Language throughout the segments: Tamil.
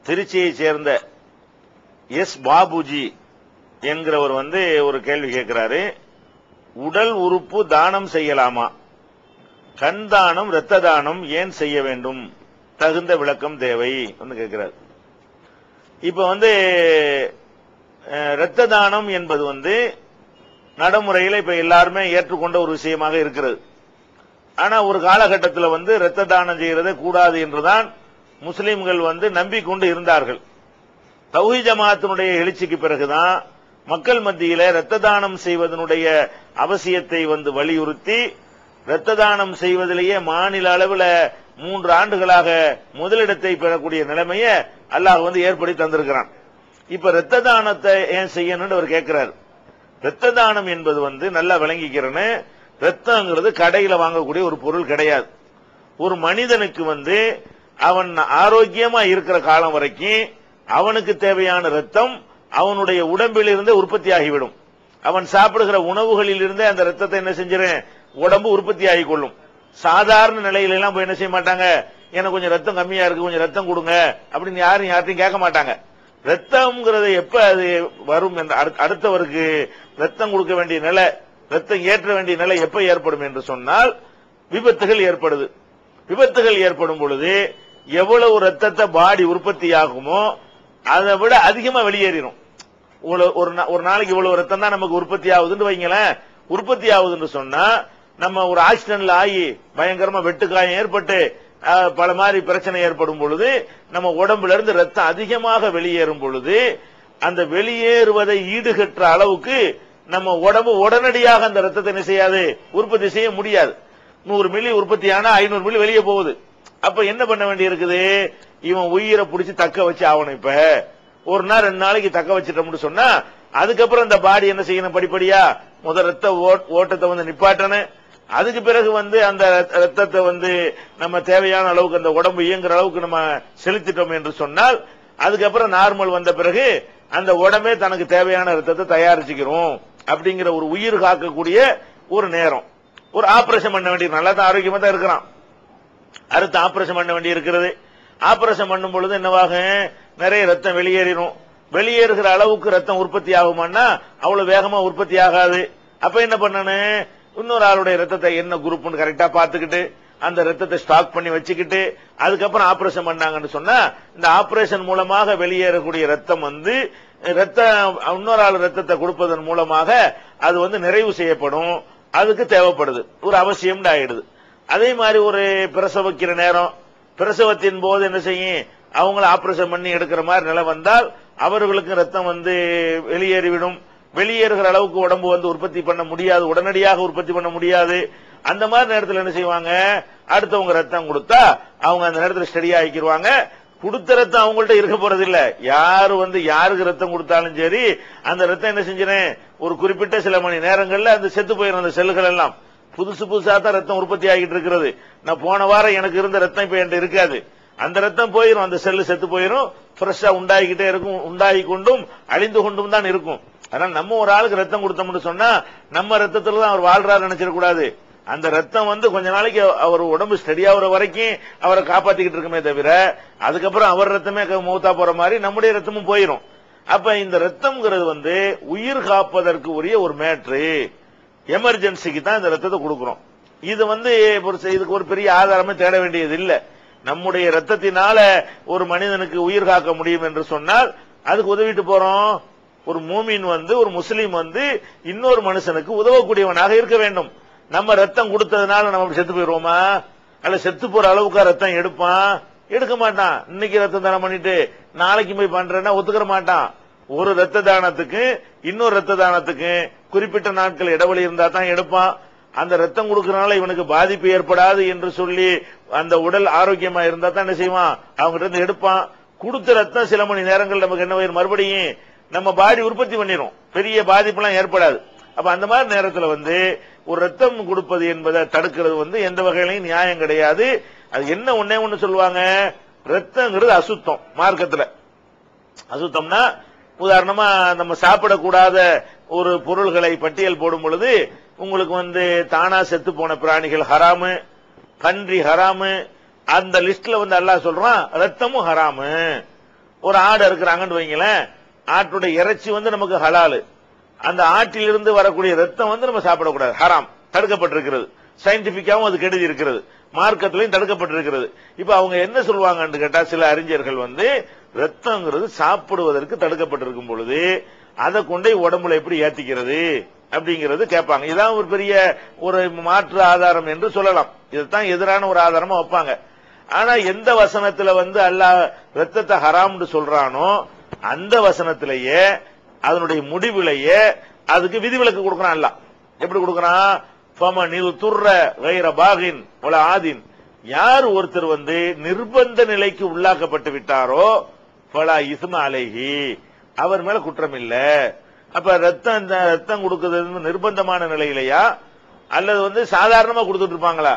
திருச்சியை சேர்ந்த எஸ் பாபுஜி என்கிறவர் ஒரு கேள்வி கேட்கிறாரு. உடல் உறுப்பு தானம் செய்யலாமா? கண் தானம், இரத்த தானம் ஏன் செய்ய வேண்டும்? தகுந்த விளக்கம் தேவை கேட்கிறார். இப்ப இரத்த தானம் என்பது நடைமுறையில் இப்ப எல்லாருமே ஏற்றுக்கொண்ட ஒரு விஷயமாக இருக்கிறது. ஆனா ஒரு காலகட்டத்தில் இரத்த தானம் செய்யறதே கூடாது என்றுதான் முஸ்லிம்கள் நம்பிக்கொண்டு இருந்தார்கள். தௌஹீத் ஜமாஅத்தினுடைய எழுச்சிக்கு பிறகுதான் மக்கள் மத்தியில இரத்த தானம் செய்வதனுடைய அவசியத்தை வலியுறுத்தி இரத்த தானம் செய்வதிலேயே மாநில அளவில் 3 ஆண்டுகளாக முதலிடத்தை பெறக்கூடிய நிலைமையை அல்லாஹ் ஏற்படுத்தி தந்திருக்கிறான். இப்ப இரத்த தானத்தை ஏன் செய்யணும்னு அவர் கேட்கிறார். இரத்த தானம் என்பது நல்லா விளங்கிக்கிறேன்னு, ரத்தங்கிறது கடையில வாங்கக்கூடிய ஒரு பொருள் கிடையாது. ஒரு மனிதனுக்கு அவன் ஆரோக்கியமா இருக்கிற காலம் வரைக்கும் அவனுக்கு தேவையான ரத்தம் அவனுடைய உடம்பில் இருந்து உற்பத்தி ஆகிவிடும். அவன் சாப்பிடுகிற உணவுகளில் இருந்தே அந்த ரத்தத்தை என்ன செஞ்சிடும், உடம்பு உற்பத்தி ஆகிக் கொள்ளும். சாதாரண நிலையில எல்லாம் போய் என்ன செய்ய மாட்டாங்க, எனக்கு கொஞ்சம் ரத்தம் கம்மியா இருக்கு, கொஞ்சம் ரத்தம் கொடுங்க அப்படின்னு யார்ட்டையும் கேட்க மாட்டாங்க. ரத்தம்ங்கிறது எப்ப அது வரும் என்ற அடுத்தவருக்கு ரத்தம் கொடுக்க வேண்டிய நிலை, ரத்தம் ஏற்ற வேண்டிய நிலை எப்ப ஏற்படும் என்று சொன்னால் விபத்துகள் ஏற்படுது. விபத்துகள் ஏற்படும் பொழுது எவ்வளவு ரத்தத்தை பாடி உற்பத்தி ஆகுமோ அதை விட அதிகமா வெளியேறிடும். ஒரு நாளைக்கு இவ்வளவு ரத்தம் தான் நமக்கு உற்பத்தி ஆகுதுன்னு வைங்களேன். உற்பத்தி ஆகுதுன்னு சொன்னா நம்ம ஒரு ஆக்சிடென்ட்ல ஆகி பயங்கரமா வெட்டுக்காயம் ஏற்பட்டு பல மாதிரி பிரச்சனை ஏற்படும் பொழுது நம்ம உடம்புல இருந்து ரத்தம் அதிகமாக வெளியேறும் பொழுது அந்த வெளியேறுவதை ஈடுகற்ற அளவுக்கு நம்ம உடம்பு உடனடியாக அந்த ரத்தத்தை என்ன செய்யாது, உற்பத்தி செய்ய முடியாது. 100 மில்லி உற்பத்தி ஆனா 500 மில்லி வெளியே போகுது. அப்ப என்ன பண்ண வேண்டி இருக்குது, இவன் உயிரை பிடிச்சி தக்க வச்சு ஆகணும். இப்ப ஒரு நாள் 2 நாளைக்கு தக்க வச்சிட்டோம்னு சொன்னா அதுக்கப்புறம் இந்த பாடி என்ன செய்யணும், படிப்படியா முதல் ரத்த ஓட்டத்தை நிப்பாட்டணும். அதுக்கு பிறகு அந்த ரத்தத்தை நம்ம தேவையான அளவுக்கு அந்த உடம்பு இயங்குற அளவுக்கு நம்ம செலுத்திட்டோம் என்று சொன்னால் அதுக்கப்புறம் நார்மல் வந்த பிறகு அந்த உடம்பே தனக்கு தேவையான ரத்தத்தை தயாரிச்சுக்கிறோம். அப்படிங்கிற ஒரு உயிர் காக்கக்கூடிய ஒரு நேரம். ஒரு ஆபரேஷன் பண்ண வேண்டிய, நல்லா தான் ஆரோக்கியமா தான் இருக்கிறான், அடுத்து ஆபரேஷன் பண்ண வேண்டி இருக்கிறது. ஆபரேஷன் பண்ணும் பொழுது என்னவாகும், நிறைய ரத்தம் வெளியேறிடும். வெளியேறுகிற அளவுக்கு ரத்தம் உற்பத்தி ஆகுமான்னா அவ்வளவு வேகமா உற்பத்தி ஆகாது. அப்ப என்ன பண்ணணும், இன்னொரு ஆளுடைய ரத்தத்தை என்ன குரூப்னு கரெக்டா பாத்துக்கிட்டு அந்த ரத்தத்தை ஸ்டாக் பண்ணி வச்சுக்கிட்டு அதுக்கப்புறம் ஆபரேஷன் பண்ணாங்கன்னு சொன்னா இந்த ஆபரேஷன் மூலமாக வெளியேறக்கூடிய ரத்தம் இன்னொரு ஆள் ரத்தத்தை கொடுப்பதன் மூலமாக அது நிறைவு செய்யப்படும். அதுக்கு தேவைப்படுது, ஒரு அவசியம் ஆயிடுது. அதே மாதிரி ஒரு பிரசவிக்கிற நேரம், பிரசவத்தின் போது என்ன செய்யும், அவங்கள ஆபரேஷன் பண்ணி எடுக்கிற மாதிரி நிலை வந்தால் அவர்களுக்கு ரத்தம் வெளியேறிவிடும். வெளியேறுகிற அளவுக்கு உடம்பு உற்பத்தி பண்ண முடியாது, உடனடியாக உற்பத்தி பண்ண முடியாது. அந்த மாதிரி நேரத்தில் என்ன செய்வாங்க, அடுத்தவங்க ரத்தம் கொடுத்தா அவங்க அந்த நேரத்தில் ஸ்டெடியா ஆக்கிடுவாங்க. கொடுத்த ரத்தம் அவங்கள்ட்ட இருக்க போறது இல்ல. யாரு யாருக்கு ரத்தம் கொடுத்தாலும் சரி அந்த ரத்தம் என்ன செஞ்சிடும், ஒரு குறிப்பிட்ட சில மணி நேரங்கள்ல அந்த செத்து போயிடும். அந்த செல்லுகள் எல்லாம் புதுசு புதுசா தான் ரத்தம் உற்பத்தி ஆகிட்டு இருக்கிறது. நான் போன வாரம் எனக்கு இருந்த ரத்தம் இப்ப என்கிட்ட இருக்காது. அந்த ரத்தம் போயிடும், அந்த செல்லு செத்து போயிடும். ஃப்ரெஷ்ஷா உண்டாகிக்கிட்டே இருக்கும், உண்டாகி கொண்டும் அழிந்து கொண்டும் தான் இருக்கும். அதனால நம்ம ஒரு ஆளுக்கு ரத்தம் கொடுத்தோம்னு சொன்னா நம்ம ரத்தத்துல தான் அவர் வாழ்றாரு நினைச்சிடக்கூடாது. அந்த ரத்தம் கொஞ்ச நாளைக்கு அவர் உடம்பு ஸ்டெடியாகிற வரைக்கும் அவரை காப்பாத்திக்கிட்டு இருக்குமே தவிர அதுக்கப்புறம் அவர் ரத்தமே மௌத்தா போற மாதிரி நம்முடைய ரத்தமும் போயிடும். அப்ப இந்த ரத்தம்ங்கிறது உயிர் காப்பதற்கு உரிய ஒரு மேட்ரு. எமர்ஜென்சிக்கு தான் இந்த ரத்தத்தை கொடுக்கிறோம். இது இதுக்கு ஒரு பெரிய ஆதாரமே தேட வேண்டியது இல்ல. நம்முடைய ரத்தத்தினால ஒரு மனிதனுக்கு உயிர் காக்க முடியும் என்று சொன்னால் அதுக்கு உதவிட்டு போறோம். ஒரு மூமின் ஒரு முஸ்லீம் இன்னொரு மனுஷனுக்கு உதவக்கூடியவனாக இருக்க வேண்டும். நம்ம ரத்தம் கொடுத்ததுனால நம்ம செத்து போயிருவோமா, அல்ல செத்து போற அளவுக்கு ரத்தம் எடுப்பான்? எடுக்க மாட்டான். இன்னைக்கு ரத்தம் தானம் பண்ணிட்டு நாளைக்கு போய் பண்றேன்னா ஒத்துக்கிற மாட்டான். ஒரு ரத்த தானத்துக்கு இன்னொரு ரத்த தானத்துக்கு குறிப்பிட்ட நாட்கள் இடைவெளி இருந்தா தான் எடுப்பான். அந்த ரத்தம் கொடுக்கறதுனால இவனுக்கு பாதிப்பு ஏற்படாது என்று சொல்லி அந்த உடல் ஆரோக்கியமா இருந்தா தான் என்ன செய்வான், அவங்க இருந்து எடுப்பான். கொடுத்த ரத்தம் சில மணி நேரங்கள் நமக்கு என்ன மறுபடியும் நம்ம பாடி உற்பத்தி பண்ணிடும், பெரிய பாதிப்பு எல்லாம் ஏற்படாது. அப்ப அந்த மாதிரி நேரத்தில் ஒரு ரத்தம் கொடுப்பது என்பதை தடுக்கிறது எந்த வகையிலையும் நியாயம் கிடையாது. அது என்ன ஒன்னே ஒண்ணு சொல்லுவாங்க, ரத்தங்கிறது அசுத்தம். மார்க்கத்துல அசுத்தம்னா உதாரணமா நம்ம சாப்பிடக்கூடாத ஒரு பொருள்களை பட்டியல் போடும் பொழுது உங்களுக்கு தானா செத்து போன பிராணிகள் ஹராமு, பன்றி ஹராமு, அந்த லிஸ்ட்ல அல்லாஹ் சொல்றான் ரத்தமும் ஹராமு. ஒரு ஆடு இருக்கிறாங்கன்னு வைங்களேன், ஆட்டுடைய இறைச்சி வந்து நமக்கு ஹலாலு. அந்த ஆட்டிலிருந்து வரக்கூடிய ரத்தம் வந்து நம்ம சாப்பிடக்கூடாது, ஹராம், தடுக்கப்பட்டிருக்கிறது. சயின்டிபிக்காவும் அது கெடுதி இருக்கிறது, மார்க்கத்திலையும் தடுக்கப்பட்டிருக்கிறது. இப்ப அவங்க என்ன சொல்லுவாங்கன்னு கேட்டா, சில அறிஞர்கள் வந்து ரத்தங்கிறது சாப்பிடுவதற்கு தடுக்கப்பட்டிருக்கும் பொழுது அதை கொண்டே உடம்புல எப்படி ஏத்திக்கிறது அப்படிங்கிறது கேட்பாங்க. இதான் ஒரு பெரிய ஒரு மாற்று ஆதாரம் என்று சொல்லலாம். இதுதான் எதிரான ஒரு ஆதாரமா வைப்பாங்க. ஆனா எந்த வசனத்துல வந்து அல்லாஹ் ரத்தத்தை ஹராம்னு சொல்றானோ அந்த வசனத்திலேயே அதனுடைய முடிவிலேயே அதுக்கு விதிவிலக்கு கொடுக்கறான் அல்லாஹ். எப்படி கொடுக்கறான்? ஃபமனில் துர்ர கைர பாகின் வல ஆதின், யார் ஒருத்தர் வந்து நிர்பந்த நிலைக்கு உள்ளாக்கப்பட்டு விட்டாரோ ஃபலா இஸ்ம அலைஹி, அவர் மேல குற்றம் இல்ல. அப்ப ரத்தம் கொடுக்கிறது நிர்பந்தமான நிலையிலையா அல்லது வந்து சாதாரணமா கொடுத்துட்டு இருப்பாங்களா?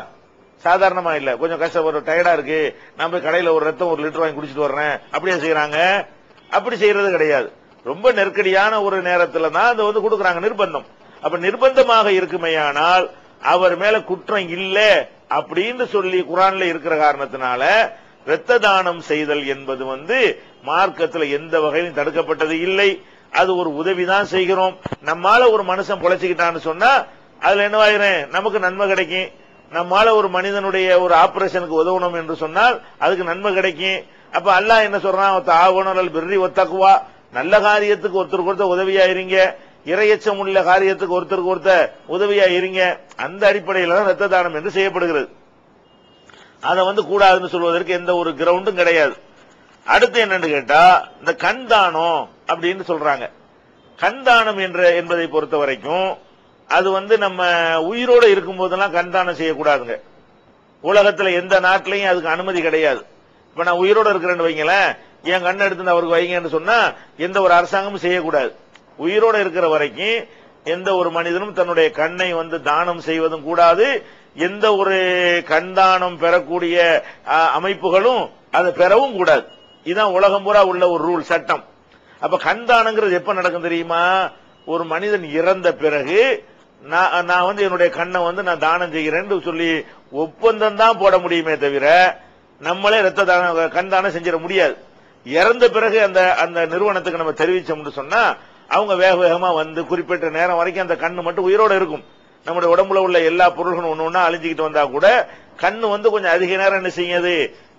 சாதாரணமா இல்ல, கொஞ்சம் கஷ்டம், ஒரு டயர்டா இருக்கு, நான் போய் கடையில ஒரு ரத்தம் 1 லிட்டர் வாங்கி குடிச்சிட்டு வர்றேன் அப்படியே செய்யறாங்க. அப்படி செய்யறது கிடையாது. ரொம்ப நெருக்கடியான ஒரு நேரத்துல தான் அதை வந்து கொடுக்கறாங்க, நிர்பந்தம். அப்ப நிர்பந்தமாக இருக்குமையானால் அவர் மேல குற்றம் இல்ல அப்படின்னு சொல்லி குர்ஆன்ல இருக்கிற காரணத்தினால இரத்த தானம் செய்தல் என்பது வந்து மார்க்கத்துல எந்த வகையிலும் தடுக்கப்பட்டது இல்லை. அது ஒரு உதவிதான் செய்கிறோம். நம்மால ஒரு மனுஷன் பொழைச்சுக்கிட்டான்னு சொன்னா அதுல என்னவாயிரும், நமக்கு நன்மை கிடைக்கும். நம்மால ஒரு மனிதனுடைய ஒரு ஆபரேஷனுக்கு உதவணும் என்று சொன்னால் அதுக்கு நன்மை கிடைக்கும். அப்ப அல்லாஹ் என்ன சொல்றான்? தாவனல் பிர்ரி வத்தக்வா, நல்ல காரியத்துக்கு ஒருத்தருக்கு ஒருத்தர் உதவியா இருங்க, இறையச்சம் உள்ள காரியத்துக்கு ஒருத்தருக்கு ஒருத்தர் உதவியா இருங்க. அந்த அடிப்படையில் தான் ரத்த தானம் என்று செய்யப்படுகிறது. அதை வந்து கூடாதுன்னு சொல்வதற்கு எந்த ஒரு கிரவுண்டும் கிடையாது. அடுத்து என்னன்னு கேட்டா, இந்த கண் தானம் அப்படின்னு சொல்றாங்க. கண் தானம் என்பதை பொறுத்த வரைக்கும் அது வந்து நம்ம உயிரோட இருக்கும் போதெல்லாம் கண் தானம் செய்யக்கூடாதுங்க. உலகத்துல எந்த நாட்டிலையும் அதுக்கு அனுமதி கிடையாது. இப்ப நான் உயிரோட இருக்கிறேன்னு வைங்களேன், என் கண்ணை எடுத்து அவருக்கு வைங்கன்னு சொன்னா எந்த ஒரு அரசாங்கமும் செய்யக்கூடாது. உயிரோட இருக்கிற வரைக்கும் எந்த ஒரு மனிதனும் தன்னுடைய கண்ணை வந்து தானம் செய்வதும் கூடாது. எந்த ஒரு கண் தானம் பெறக்கூடிய அமைப்புகளும் அதை பெறவும் கூடாது. இதுதான் உலகம் பூரா உள்ள ஒரு ரூல், சட்டம். அப்ப கண் தானங்கிறது எப்ப நடக்கும் தெரியுமா? ஒரு மனிதன் இறந்த பிறகு நான் வந்து என்னுடைய கண்ணை வந்து நான் தானம் செய்கிறேன்னு சொல்லி ஒப்பந்தம் தான் போட முடியுமே தவிர நம்மளே ரத்த தானம் கண் தானம் செஞ்சிட முடியாது. இறந்த பிறகு அந்த நிறுவனத்துக்கு நம்ம தெரிவிச்சோம்னு சொன்னா அவங்க வேக வேகமா வந்து குறிப்பிட்ட நேரம் வரைக்கும் அந்த கண்ணு மட்டும் உயிரோட இருக்கும். நம்முடைய உடம்புல உள்ள எல்லா பொருள்களும் ஒண்ணு ஒண்ணா அழிஞ்சுக்கிட்டு வந்தா கூட கண்ணு வந்து கொஞ்சம் அதிக நேரம் என்ன செய்யாது,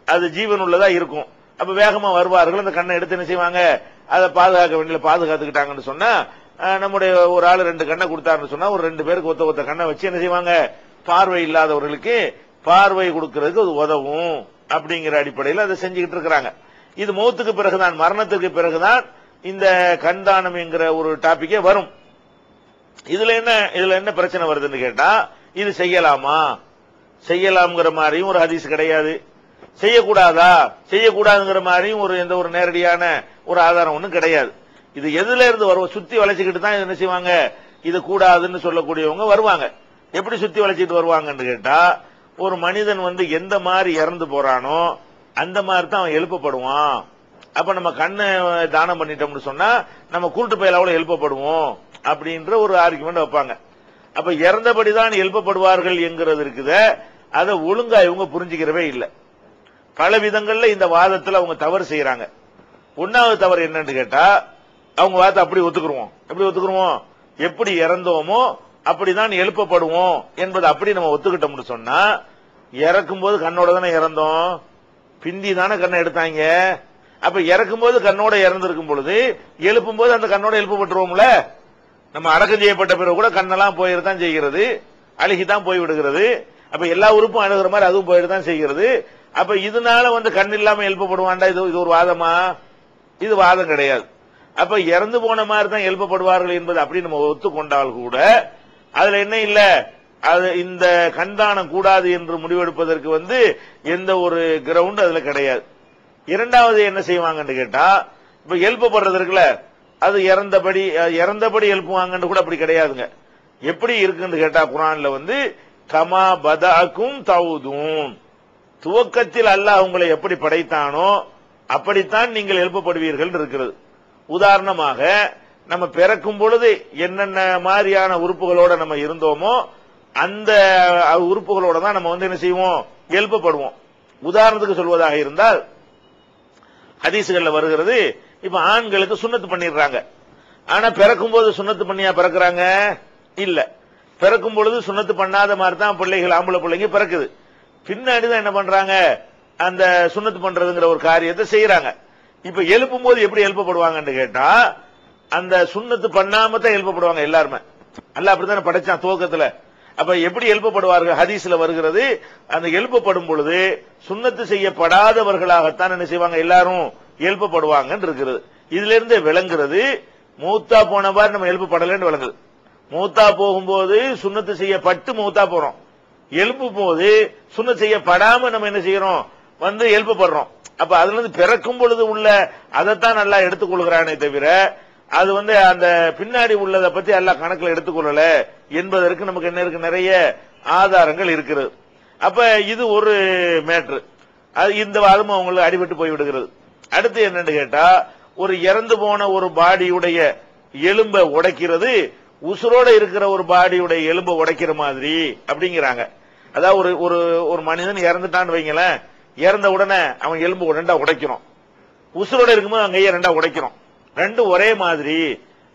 அது ஜீவன் உள்ளதா இருக்கும். அப்ப வேகமா வருவார்கள், அந்த கண்ணை எடுத்து என்ன செய்வாங்க, அதை பாதுகாக்க வேண்டிய பாதுகாத்துக்கிட்டாங்கன்னு சொன்னா நம்முடைய ஒரு ஆளு 2 கண்ணை கொடுத்தாருன்னு சொன்னா ஒரு 2 பேருக்கு ஒத்த கண்ணை வச்சு என்ன செய்வாங்க, பார்வை இல்லாதவர்களுக்கு பார்வை கொடுக்கறதுக்கு அது உதவும் அப்படிங்கிற அடிப்படையில் அதை செஞ்சுக்கிட்டு இருக்கிறாங்க. இது மௌத்துக்கு பிறகுதான், மரணத்துக்கு பிறகுதான் இந்த கண்தானம் என்கிற ஒரு டாபிக்கே வரும். இதுல என்ன பிரச்சனை வருதுன்னு கேட்டா, இது செய்யலாமா, செய்யலாம்ங்கிற மாதிரியும் ஒரு ஹதீஸ் கிடையாது. செய்யக்கூடாதா, செய்யக்கூடாதுங்கிற மாதிரியும் எந்த ஒரு நேரடியான ஒரு ஆதாரம் ஒன்றும் கிடையாது. இது எதுல இருந்து வரும், சுத்தி வளைச்சுக்கிட்டு தான் என்ன செய்வாங்க, இது கூடாதுன்னு சொல்லக்கூடியவங்க வருவாங்க. எப்படி சுத்தி வளைச்சிட்டு வருவாங்கன்னு கேட்டா, ஒரு மனிதன் வந்து எந்த மாதிரி இறந்து போறானோ அந்த மாதிரி தான் அவன் எழுப்பப்படுவான். அப்ப நம்ம கண்ணை தானம் பண்ணிட்டோம்னு சொன்னா நம்ம கூட்டு பயிலாவோட எழுப்பப்படுவோம் அப்படின்ற ஒரு ஆர்குமெண்ட் வைப்பாங்க. அப்ப இறந்தபடிதான் எழுப்பப்படுவார்கள் என்கிறது இருக்குது, அதை ஒழுங்கா இவங்க புரிஞ்சுக்கிறவே இல்லை. பல விதங்கள்ல இந்த வாதத்தில் அவங்க தவறு செய்யறாங்க. ஒன்னாவது தவறு என்னன்னு கேட்டா, அவங்க வாதத்தை அப்படி ஒத்துக்குருவோம். எப்படி ஒத்துக்குருவோம், எப்படி இறந்தோமோ அப்படிதான் எழுப்பப்படுவோம் என்பது அப்படி நம்ம ஒத்துக்கிட்டோம்னு சொன்னா, இறக்கும் போது கண்ணோட தானே இறந்தோம், பிந்தி தானே கண்ணை எடுத்தாங்க. அப்ப இறக்கும் போது கண்ணோட இறந்திருக்கும் பொழுது எழுப்பும் போது அந்த கண்ணோட எழுப்பப்பட்டுருவோம்ல. நம்ம அடக்கம் செய்யப்பட்ட பிறகு கூட கண்ணெல்லாம் போயிடுதான் செய்கிறது, அழுகிதான் போய் விடுகிறது. அப்ப எல்லா உறுப்பும் அழுகிற மாதிரி அதுவும் போயிட்டு தான் செய்கிறது. அப்ப இதனால வந்து கண் இல்லாம எழுப்பப்படுவான்டா, இது ஒரு வாதமா? இது வாதம் கிடையாது. அப்ப இறந்து போன மாதிரி தான் எழுப்பப்படுவார்கள் என்பது அப்படி நம்ம ஒத்துக்கொண்டால் கூட அதுல என்ன இல்ல, அது இந்த கண்தானம் கூடாது என்று முடிவெடுப்பதற்கு வந்து எந்த ஒரு கிரவுண்ட் அதுல கிடையாது. இரண்டாவது என்ன செய்வாங்கன்னு கேட்டா, இப்ப எழுப்பப்படுறதுக்குல அது இறந்தபடி எழுப்புவாங்கன்னு கூட அப்படி கிடையாதுங்க. எப்படி இருக்குன்னு கேட்டா, குர்ஆன்ல வந்து கமா பதாக்கும் தவுதும், துவக்கத்தில் அல்லாஹ் உங்களை எப்படி படைத்தானோ அப்படித்தான் நீங்கள் எழுப்பப்படுவீர்கள் இருக்கிறது. உதாரணமாக நம்ம பிறக்கும் பொழுது என்னென்ன மாதிரியான உறுப்புகளோட நம்ம இருந்தோமோ அந்த உறுப்புகளோட தான் நம்ம வந்து என்ன செய்வோம், எழுப்பப்படுவோம். உதாரணத்துக்கு சொல்வதாக இருந்தால், ஹதீசுகள்ல வருகிறது. இப்ப ஆண்களுக்கு சுன்னத்து பண்ணிடுறாங்க. ஆனா பிறக்கும் போது சுன்னத்து பண்ணியா பிறக்கிறாங்க? இல்ல. பிறக்கும் பொழுது சுன்னத்து பண்ணாத மாதிரி தான் பிள்ளைகள், ஆம்பளை பிள்ளைங்க பிறக்குது. பின்னாடிதான் என்ன பண்றாங்க, அந்த சுன்னத்து பண்றதுங்கிற ஒரு காரியத்தை செய்யறாங்க. இப்ப எழுப்பும் போது எப்படி எழுப்பப்படுவாங்கன்னு கேட்டா, அந்த சுன்னத்து பண்ணாம தான் எழுப்பப்படுவாங்க எல்லாருமே. அல்லாஹ் அப்படித்தானே படைச்சான் துவக்கத்துல. அப்ப எப்படி எழுப்பப்படுவார்கள்? ஹதீஸ்ல வருகிறது, அந்த எழுப்பப்படும் பொழுது சுன்னத்து செய்யப்படாதவர்களாகத்தான் என்ன செய்வாங்க, எல்லாரும் எழுப்பப்படுவாங்கன்னு இருக்கிறது. இதுல இருந்து விளங்குறது, மூத்தா போன மாதிரி நம்ம எழுப்பப்படலன்னு விளங்குது. மூத்தா போகும்போது சுன்னத்து செய்யப்பட்டு மூத்தா போறோம், எழுப்பும் போது சுன்னத்து செய்யப்படாம நம்ம என்ன செய்யறோம், வந்து எழுப்பப்படுறோம். அப்ப அதுல இருந்து பிறக்கும் பொழுது உள்ள அதைத்தான் நல்லா எடுத்துக்கொள்கிறானே தவிர, அது வந்து அந்த பின்னாடி உள்ளதை பத்தி எல்லாம் கணக்கில் எடுத்துக்கொள்ளல என்பதற்கு நமக்கு என்ன இருக்கு, நிறைய ஆதாரங்கள் இருக்கிறது. அப்ப இது ஒரு மேட்ரு. அது இந்த வாதமும் அவங்களுக்கு அடிபட்டு போய் விடுகிறது. அடுத்து என்னன்னு கேட்டா, ஒரு இறந்து போன ஒரு பாடியுடைய எலும்பை உடைக்கிறது உசுரோட இருக்கிற ஒரு பாடியுடைய எலும்பை உடைக்கிற மாதிரி அப்படிங்கிறாங்க. அதாவது ஒரு ஒரு மனிதன் இறந்துட்டான்னு வைங்களேன், இறந்த உடனே அவன் எலும்பு ரெண்டா உடைக்கிறோம், உசுரோட இருக்கும்போது அவன் கையை ரெண்டா உடைக்கிறோம், ரெண்டும் ஒரே மாதிரி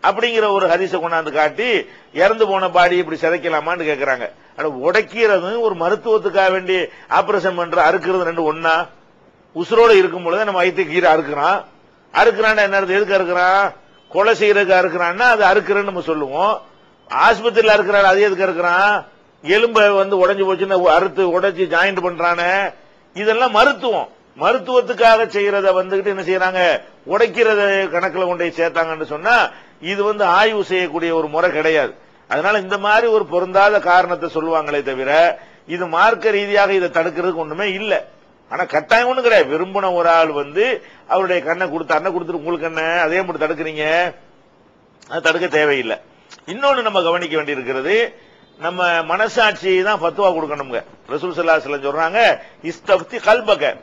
அப்படிங்கிற ஒரு ஹதீஸை கொண்டாந்து காட்டி இறந்து போன பாடி இப்படி சிதைக்கலாமான்னு கேட்கிறாங்க. ஆனா உடைக்கிறது ஒரு மருத்துவத்துக்காக வேண்டி ஆபரேஷன் பண்ற அறுக்கிறது ரெண்டு ஒன்னா? உசுரோட இருக்கும் பொழுது நம்ம வயிற்று கீரை அறுக்கிறான், அறுக்கிறான் என்ன எதுக்கு அறுக்கிறான், கொலை செய்யறதுக்கு அறுக்கிறான்னா அது அறுக்கிறன்னு நம்ம சொல்லுவோம். ஆஸ்பத்திரியில் அறுக்கிறான், அது எதுக்கு அறுக்கிறான், எலும்ப வந்து உடைஞ்சு போச்சுன்னு அறுத்து உடைச்சு ஜாயிண்ட் பண்றானே, இதெல்லாம் மருத்துவம். மருத்துவத்துக்காக செய்யறத வந்துகிட்டு என்ன செய்யறாங்க, உடைக்கிறத கணக்கில் கொண்டு சேர்த்தாங்கன்னு சொன்னா இது வந்து ஆய்வு செய்யக்கூடிய ஒரு முறை கிடையாது. அதனால இந்த மாதிரி ஒரு பொருந்தாத காரணத்தை சொல்லுவாங்களே தவிர, இது மார்க்க ரீதியாக இதை தடுக்கிறதுக்கு ஒண்ணுமே இல்ல. ஆனா கட்டாயம் ஒண்ணும் கிடையாது. விரும்பின ஒரு ஆள் வந்து அவருடைய கண்ணை கொடுத்தாருன்னா கொடுத்துட்டு உங்களுக்கு என்ன அதே மட்டும் தடுக்கிறீங்க, அது தடுக்க தேவையில்லை. இன்னொன்னு நம்ம கவனிக்க வேண்டி இருக்கிறது, நம்ம மனசாட்சி தான் ஃபத்வா கொடுக்கணுங்க. ரசூல் ஸல்லல்லாஹு அலைஹி வஸல்லம் சொல்றாங்க, இஸ்தஃப்தி கல்பக,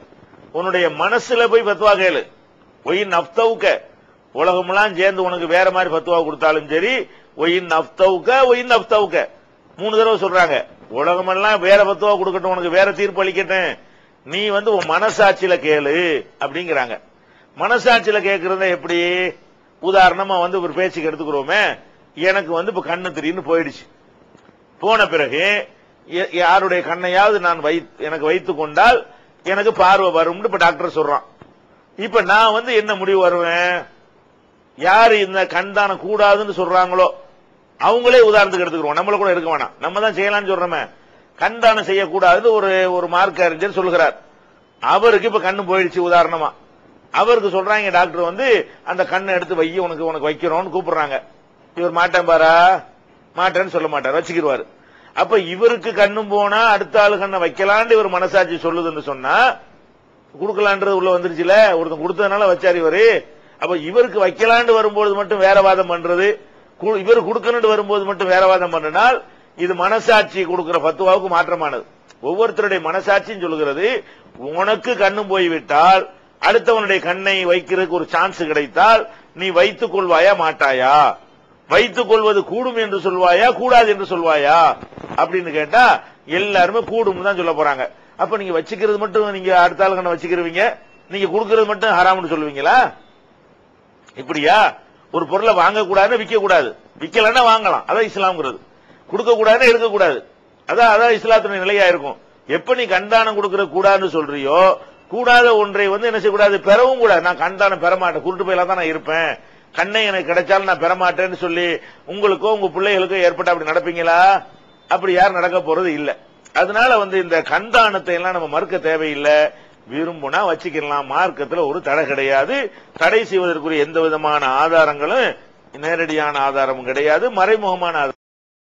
உன்னுடைய மனசுல போய் ஃபத்வா கேளு. ஒயின் நஃப்தவுக, உலகமெல்லாம் சேர்ந்து உனக்கு வேற மாதிரி ஃபத்வா கொடுத்தாலும் சரி, ஒயின் நஃப்தவுக ஒயின் நஃப்தவுக 3 தடவை சொல்றாங்க. உலகமெல்லாம் வேற ஃபத்வா கொடுக்கட்டும், உனக்கு வேற தீர்ப்பு அளிக்கட்டும், நீ வந்து உன் மனசாட்சியில கேளு அப்படிங்கிறாங்க. மனசாட்சியில கேட்கறத எப்படி, உதாரணமா வந்து ஒரு பேச்சுக்கு எடுத்துக்கிறோமே, எனக்கு வந்து இப்ப கண்ணு திடீர்னு போயிடுச்சு, போன பிறகு யாருடைய கண்ணையாவது நான் எனக்கு வைத்துக் கொண்டால் எனக்கு பார்வை வரும் இப்ப டாக்டர் சொல்றான். இப்ப நான் வந்து என்ன முடிவு வருவேன், யாரு இந்த கண் தானம் கூடாதுன்னு சொல்றாங்களோ அவங்களே உதாரணத்துக்கு எடுத்துக்கிறோம், நம்மள கூட இருக்க வேணாம், நம்ம தான் செய்யலாம்னு சொல்றோமே. கண் தானம் செய்யக்கூடாது ஒரு மார்க்க அறிஞர் சொல்லுகிறார். அவருக்கு இப்ப கண்ணு போயிடுச்சு உதாரணமா, அவருக்கு சொல்றாங்க டாக்டர் வந்து அந்த கண்ணை எடுத்து வை, உனக்கு வைக்கிறோம்னு கூப்பிடுறாங்க. இவர் மாட்டேன் பாரா, மாட்டேன்னு சொல்ல மாட்டார், வச்சுக்கிடுவாரு. அப்ப இவருக்கு கண்ணும் போனா அடுத்த ஆளு கண்ணை வைக்கலான்னு இவர் மனசாட்சி சொல்லுதுன்னு சொன்னா, கொடுக்கலான்றது உள்ள வந்துருச்சுல, ஒருத்தன் கொடுத்ததுனால வச்சாரு இவரு. அப்ப இவருக்கு வைக்கலான்னு வரும்போது மட்டும் வேற வாதம் பண்றது, இவரு கொடுக்கணும்னு வரும்போது மட்டும் வேற வாதம் பண்ணினால் இது மனசாட்சி கொடுக்கிற ஃபத்வாவுக்கு மாற்றமானது. ஒவ்வொருத்தருடைய மனசாட்சியும் சொல்லுகிறது, உனக்கு கண்ணும் போய்விட்டால் அடுத்தவனுடைய கண்ணை வைக்கிறதுக்கு ஒரு சான்ஸ் கிடைத்தால் நீ வைத்துக் கொள்வாயா மாட்டாயா, வைத்துக் கொள்வது கூடும் என்று சொல்வாயா கூடாது என்று சொல்வாயா அப்படின்னு கேட்டா எல்லாருமே கூடும் தான் சொல்ல போறாங்க. அப்ப நீங்க வச்சுக்கிறது மட்டும், நீங்க அடுத்த ஆள் கண்ணை வச்சுக்கிறீங்க, நீங்க கொடுக்கறது மட்டும் ஹராம்னு சொல்லுவீங்களா? இப்படியா? ஒரு பொருளை வாங்கக்கூடாதுன்னு விற்க கூடாது, விற்கலன்னா வாங்கலாம், அதான் இஸ்லாம்ங்கிறது. கொடுக்க கூடாதுன்னு எடுக்கக்கூடாது, அதான் இஸ்லாத்துடைய நிலையா இருக்கும். எப்ப நீ கண்தானம் கொடுக்கற கூடாதுன்னு சொல்றியோ, கூடாத ஒன்றை வந்து என்ன செய்யக்கூடாது, பெறவும் கூடாது. நான் கண்தானம் பெற மாட்டேன், குருட்டு போயில தான் நான் இருப்பேன், கண்ணை எனக்கு கிடைச்சாலும் நான் பெற மாட்டேன்னு சொல்லி உங்களுக்கோ உங்க பிள்ளைகளுக்கோ ஏற்பட்ட அப்படி நடப்பீங்களா? அப்படி யாரும் நடக்க போறது இல்ல. அதனால வந்து இந்த கண்தானத்தை எல்லாம் நம்ம மறுக்க தேவையில்லை, விரும்புனா வச்சுக்கலாம், மார்க்கத்தில் ஒரு தடை கிடையாது. தடை செய்வதற்குரிய எந்த விதமான ஆதாரங்களும் நேரடியான ஆதாரமும் கிடையாது, மறைமுகமான ஆதாரம்